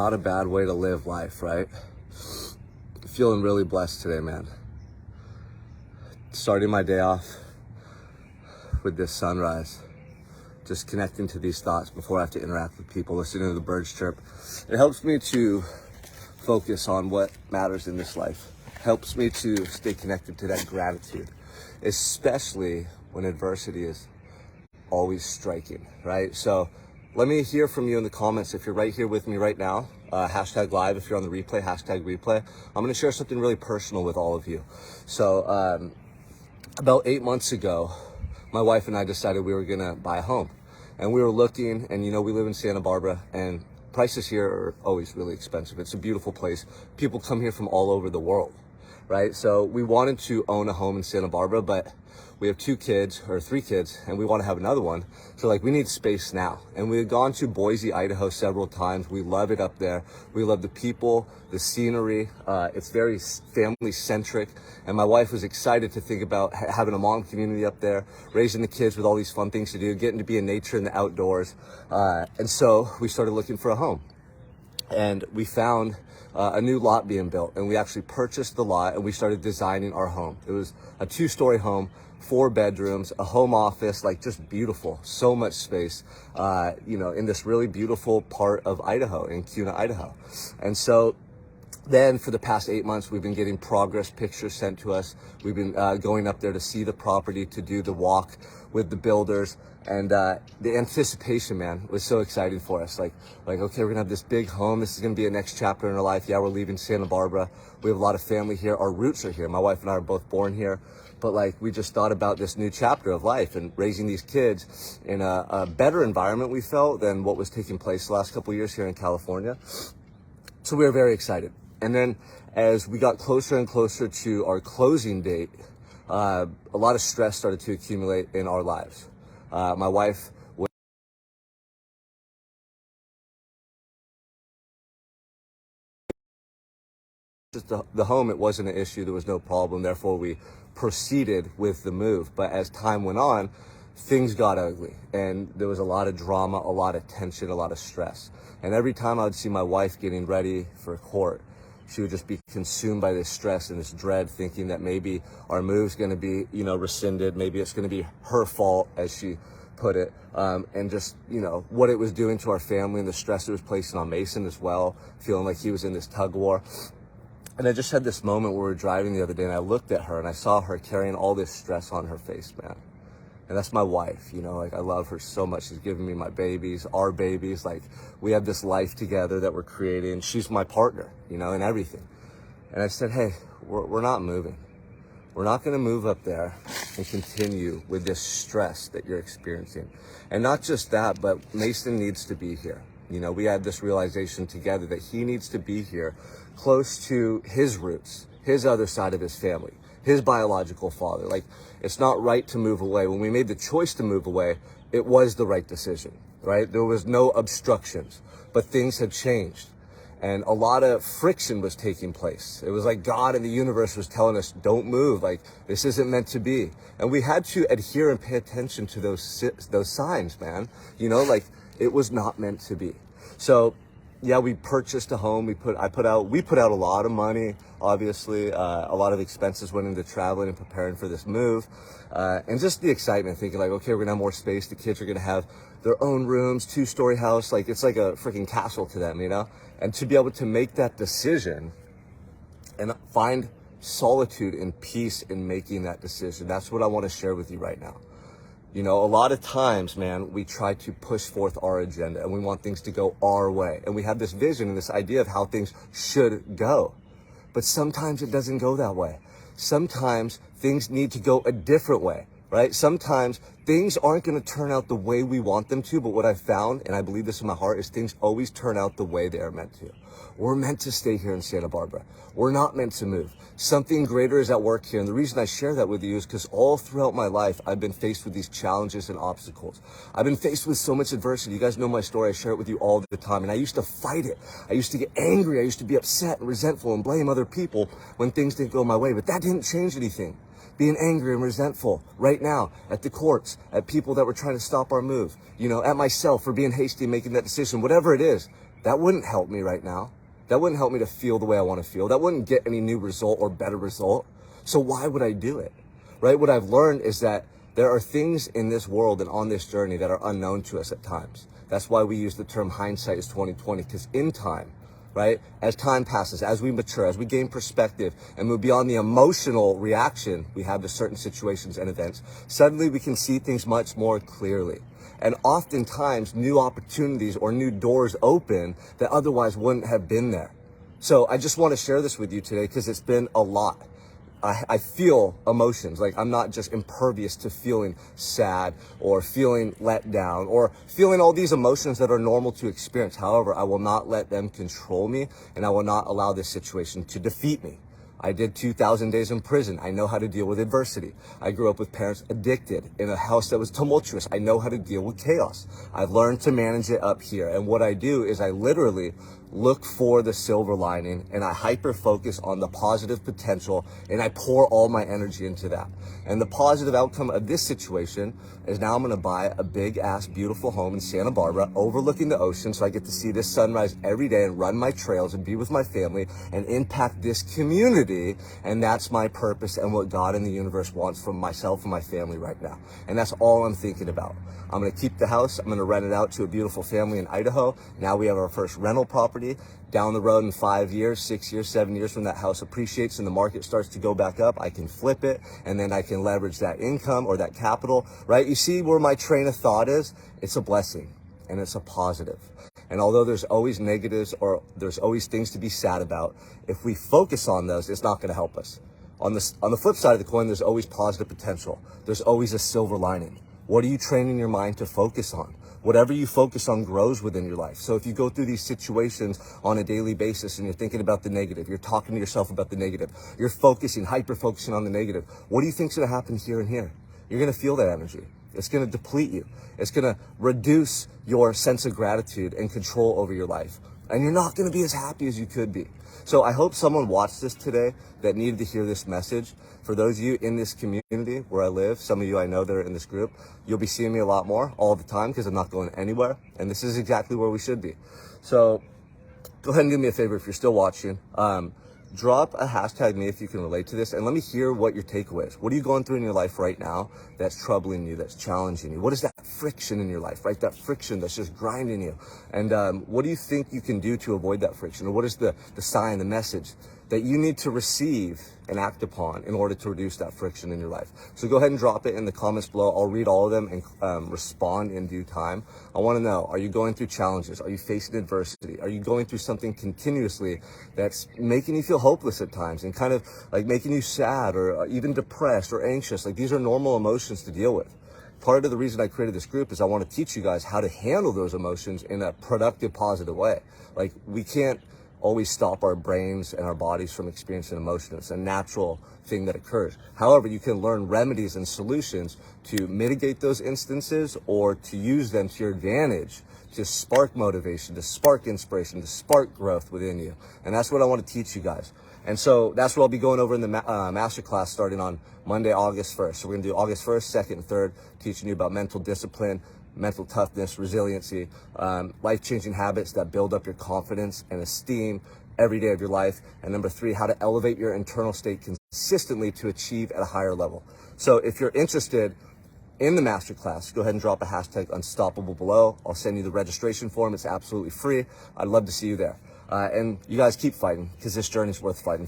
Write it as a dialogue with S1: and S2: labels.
S1: not a bad way to live life, right? Feeling really blessed today, man. Starting my day off with this sunrise, just connecting to these thoughts before I have to interact with people, listening to the birds chirp. It helps me to focus on what matters in this life. Helps me to stay connected to that gratitude, especially when adversity is always striking, right? So let me hear from you in the comments. If you're right here with me right now, hashtag live. If you're on the replay, hashtag replay. I'm gonna share something really personal with all of you. So about 8 months ago, my wife and I decided we were gonna buy a home. And we were looking, and we live in Santa Barbara, and prices here are always really expensive. It's a beautiful place. People come here from all over the world, right? So we wanted to own a home in Santa Barbara, but we have 3 kids, and we want to have another one. So we need space now. And we had gone to Boise, Idaho several times. We love it up there. We love the people, the scenery. It's very family centric. And my wife was excited to think about having a mom community up there, raising the kids with all these fun things to do, getting to be in nature in the outdoors. And so we started looking for a home. And we found a new lot being built, and we actually purchased the lot and we started designing our home. It was a 2-story home, 4 bedrooms, a home office, just beautiful, so much space, in this really beautiful part of Idaho, in Kuna, Idaho. And so then for the past 8 months, we've been getting progress pictures sent to us. We've been going up there to see the property, to do the walk with the builders. And the anticipation, man, was so exciting for us. Okay, we're gonna have this big home. This is gonna be a next chapter in our life. Yeah, we're leaving Santa Barbara. We have a lot of family here. Our roots are here. My wife and I are both born here. But we just thought about this new chapter of life and raising these kids in a better environment, we felt, than what was taking place the last couple of years here in California. So we were very excited. And then as we got closer and closer to our closing date, a lot of stress started to accumulate in our lives. My wife was just the home. It wasn't an issue. There was no problem. Therefore, we proceeded with the move. But as time went on, things got ugly, and there was a lot of drama, a lot of tension, a lot of stress. And every time I would see my wife getting ready for court, she would just be consumed by this stress and this dread, thinking that maybe our move's going to be, rescinded. Maybe it's going to be her fault, as she put it. And just, what it was doing to our family and the stress it was placing on Mason as well, feeling like he was in this tug of war. And I just had this moment where we were driving the other day, and I looked at her and I saw her carrying all this stress on her face, man. And that's my wife, I love her so much. She's giving me my babies, our babies. We have this life together that we're creating. She's my partner, in everything. And I said, hey, we're not moving. We're not going to move up there and continue with this stress that you're experiencing. And not just that, but Mason needs to be here. We had this realization together that he needs to be here, close to his roots, his other side of his family, his biological father. It's not right to move away. When we made the choice to move away, it was the right decision, right? There was no obstructions, but things had changed. And a lot of friction was taking place. It was like God and the universe was telling us, don't move. This isn't meant to be. And we had to adhere and pay attention to those signs, man. It was not meant to be. So yeah, we purchased a home. We put out a lot of money. Obviously, a lot of expenses went into traveling and preparing for this move, and just the excitement, thinking okay, we're gonna have more space. The kids are gonna have their own rooms, 2-story house. It's like a freaking castle to them, And to be able to make that decision and find solitude and peace in making that decision, that's what I want to share with you right now. A lot of times, man, we try to push forth our agenda and we want things to go our way. And we have this vision and this idea of how things should go. But sometimes it doesn't go that way. Sometimes things need to go a different way, right? Sometimes things aren't going to turn out the way we want them to. But what I found, and I believe this in my heart, is things always turn out the way they are meant to. We're meant to stay here in Santa Barbara. We're not meant to move. Something greater is at work here. And the reason I share that with you is because all throughout my life, I've been faced with these challenges and obstacles. I've been faced with so much adversity. You guys know my story. I share it with you all the time. And I used to fight it. I used to get angry. I used to be upset and resentful and blame other people when things didn't go my way. But that didn't change anything. Being angry and resentful right now at the courts, at people that were trying to stop our move, at myself for being hasty and making that decision, whatever it is, that wouldn't help me right now. That wouldn't help me to feel the way I want to feel. That wouldn't get any new result or better result. So why would I do it? Right? What I've learned is that there are things in this world and on this journey that are unknown to us at times. That's why we use the term hindsight is 2020, because in time, right, as time passes, as we mature, as we gain perspective and move beyond the emotional reaction we have to certain situations and events, suddenly we can see things much more clearly. And oftentimes new opportunities or new doors open that otherwise wouldn't have been there. So I just want to share this with you today because it's been a lot. I feel emotions. Like, I'm not just impervious to feeling sad or feeling let down or feeling all these emotions that are normal to experience. However, I will not let them control me, and I will not allow this situation to defeat me. I did 2,000 days in prison. I know how to deal with adversity. I grew up with parents addicted in a house that was tumultuous. I know how to deal with chaos. I've learned to manage it up here. And what I do is I literally look for the silver lining, and I hyper focus on the positive potential, and I pour all my energy into that. And the positive outcome of this situation is now I'm going to buy a big ass beautiful home in Santa Barbara overlooking the ocean, so I get to see this sunrise every day and run my trails and be with my family and impact this community. And that's my purpose and what God and the universe wants from myself and my family right now. And that's all I'm thinking about. I'm going to keep the house. I'm going to rent it out to a beautiful family in Idaho. Now we have our first rental property. Down the road in 5 years, 6 years, 7 years, when that house appreciates and the market starts to go back up, I can flip it, and then I can leverage that income or that capital, right? You see where my train of thought is? It's a blessing and it's a positive. And although there's always negatives or there's always things to be sad about, if we focus on those, it's not going to help us. On the flip side of the coin, there's always positive potential. There's always a silver lining. What are you training your mind to focus on? Whatever you focus on grows within your life. So if you go through these situations on a daily basis and you're thinking about the negative, you're talking to yourself about the negative, you're focusing, hyper-focusing on the negative, what do you think's going to happen here and here? You're going to feel that energy. It's going to deplete you. It's going to reduce your sense of gratitude and control over your life. And you're not going to be as happy as you could be. So I hope someone watched this today that needed to hear this message. For those of you in this community where I live, some of you I know that are in this group, you'll be seeing me a lot more all the time because I'm not going anywhere. And this is exactly where we should be. So go ahead and do me a favor if you're still watching. Drop a hashtag me if you can relate to this, and let me hear what your takeaway is. What are you going through in your life right now that's troubling you, that's challenging you? What is that friction in your life, right? That friction that's just grinding you. And what do you think you can do to avoid that friction? Or what is the sign, the message that you need to receive and act upon in order to reduce that friction in your life? So go ahead and drop it in the comments below. I'll read all of them and respond in due time. I want to know, are you going through challenges? Are you facing adversity? Are you going through something continuously that's making you feel hopeless at times and kind of like making you sad or even depressed or anxious? Like, these are normal emotions to deal with. Part of the reason I created this group is I want to teach you guys how to handle those emotions in a productive, positive way. Like, we can't always stop our brains and our bodies from experiencing emotion. It's a natural thing that occurs. However, you can learn remedies and solutions to mitigate those instances or to use them to your advantage to spark motivation, to spark inspiration, to spark growth within you. And that's what I want to teach you guys. And so that's what I'll be going over in the masterclass starting on Monday, August 1st. So we're going to do August 1st, 2nd, and 3rd, teaching you about mental discipline, mental toughness, resiliency, life-changing habits that build up your confidence and esteem every day of your life. And number 3, how to elevate your internal state consistently to achieve at a higher level. So if you're interested in the masterclass, go ahead and drop a hashtag unstoppable below. I'll send you the registration form. It's absolutely free. I'd love to see you there. And you guys keep fighting because this journey is worth fighting for.